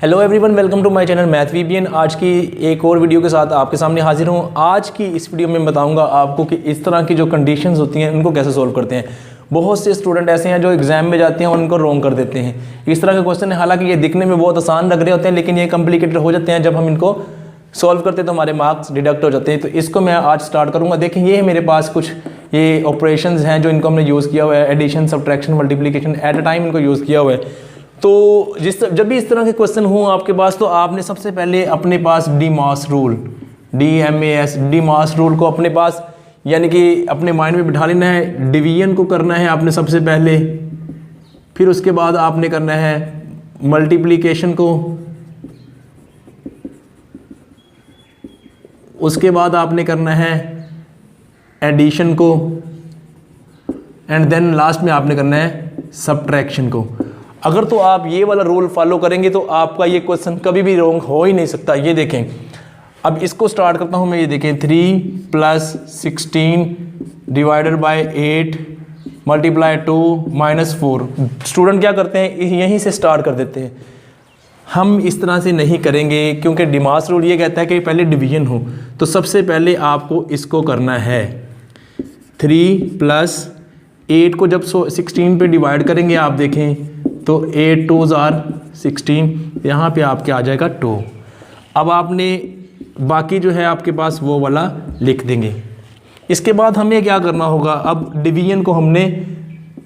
Hello everyone, welcome to my channel math VBN. आज की एक और वीडियो के साथ आपके सामने हाजिर हूँ। आज की इस वीडियो में बताऊंगा आपको कि इस तरह की जो कंडीशंस होती हैं उनको कैसे सोल्व करते हैं। बहुत से स्टूडेंट ऐसे हैं जो एग्जाम में जाते हैं और उनको रॉन्ग कर देते हैं। इस तरह के क्वेश्चन है, हालांकि ये दिखने में बहुत आसान लग रहे होते हैं लेकिन ये कॉम्प्लिकेटेड हो जाते हैं। जब हम इनको सॉल्व करते हैं तो हमारे मार्क्स डिडक्ट हो जाते हैं। तो इसको मैं आज स्टार्ट करूँगा। देखिए, ये मेरे पास कुछ ये ऑपरेशंस हैं जो इनको हमने यूज़ किया हुआ है। Addition, subtraction, multiplication at a time इनको यूज़ किया हुआ है। तो जब भी इस तरह के क्वेश्चन हो आपके पास, तो आपने सबसे पहले अपने पास DMAS रूल, DMAS रूल को अपने पास यानी कि अपने माइंड में बिठा लेना है। डिवीजन को करना है आपने सबसे पहले, फिर उसके बाद आपने करना है मल्टीप्लिकेशन को, उसके बाद आपने करना है एडिशन को, एंड देन लास्ट में आपने करना है सब्ट्रैक्शन को। अगर तो आप ये वाला रूल फॉलो करेंगे तो आपका ये क्वेश्चन कभी भी रॉन्ग हो ही नहीं सकता। ये देखें, अब इसको स्टार्ट करता हूँ मैं। ये देखें, 3 + 16 डिवाइडेड बाय 8 मल्टीप्लाई 2 - 4। स्टूडेंट क्या करते हैं, यहीं से स्टार्ट कर देते हैं। हम इस तरह से नहीं करेंगे क्योंकि DMAS रूल ये कहता है कि पहले डिवीजन हो। तो सबसे पहले आपको इसको करना है। 3 + 8 को जब 16 पे डिवाइड करेंगे आप देखें तो 8 2s are 16, यहाँ पे आपके आ जाएगा 2। अब आपने बाकी जो है आपके पास वो वाला लिख देंगे। इसके बाद हमें क्या करना होगा, अब डिवीजन को हमने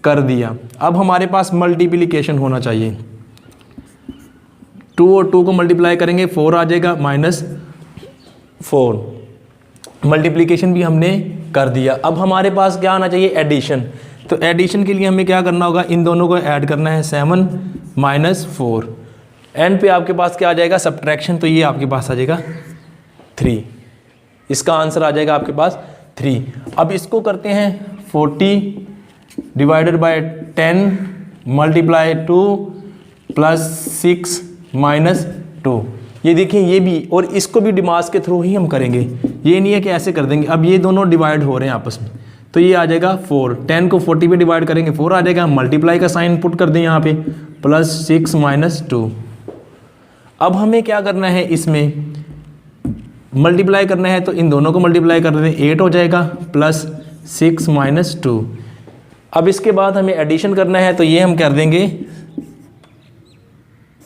कर दिया, अब हमारे पास मल्टीप्लिकेशन होना चाहिए। 2 और 2 को मल्टीप्लाई करेंगे 4 आ जाएगा -4। मल्टीप्लिकेशन भी हमने कर दिया। अब हमारे पास क्या आना चाहिए, एडिशन। तो एडिशन के लिए हमें क्या करना होगा, इन दोनों को ऐड करना है, 7 - 4। एंड पे आपके पास क्या आ जाएगा, सब्ट्रैक्शन। तो ये आपके पास आ जाएगा 3। इसका आंसर आ जाएगा आपके पास 3। अब इसको करते हैं 40 डिवाइडेड बाय 10 मल्टीप्लाई 2 + 6 - 2। ये देखिए, ये भी, और इसको भी DMAS के थ्रू ही हम करेंगे। ये नहीं है कि ऐसे कर देंगे। अब ये दोनों डिवाइड हो रहे हैं आपस में, तो ये आ जाएगा 4। 10 को 40 पे डिवाइड करेंगे 4 आ जाएगा। मल्टीप्लाई का साइन पुट कर दें यहाँ पे, +6 - 2। अब हमें क्या करना है, इसमें मल्टीप्लाई करना है तो इन दोनों को मल्टीप्लाई कर दें, 8 हो जाएगा +6 - 2। अब इसके बाद हमें एडिशन करना है तो ये हम कर देंगे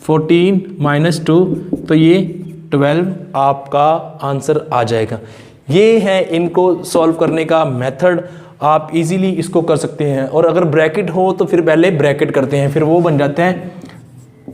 14 - 2, तो ये 12 आपका आंसर आ जाएगा। ये है इनको सॉल्व करने का मेथड। आप इजीली इसको कर सकते हैं। और अगर ब्रैकेट हो तो फिर पहले ब्रैकेट करते हैं, फिर वो बन जाता है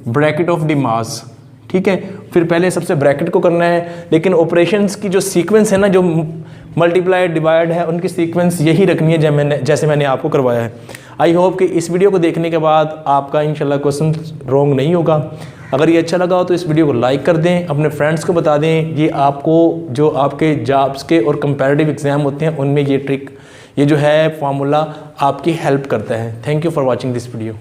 ब्रैकेट ऑफ DMAS। ठीक है, फिर पहले सबसे ब्रैकेट को करना है। लेकिन ऑपरेशंस की जो सीक्वेंस है ना, जो मल्टीप्लाई डिवाइड है, उनकी सीक्वेंस यही रखनी है जैसे मैंने आपको करवाया है। आई होप कि इस वीडियो को देखने के बाद आपका इंशाल्लाह क्वेश्चन रॉन्ग नहीं होगा। अगर ये अच्छा लगा हो तो इस वीडियो को लाइक कर दें, अपने फ्रेंड्स को बता दें। ये आपको जो आपके जॉब्स के और कंपैरेटिव एग्जाम होते हैं उनमें ये ट्रिक, ये जो है फार्मूला आपकी हेल्प करता है। Thank you for watching this video.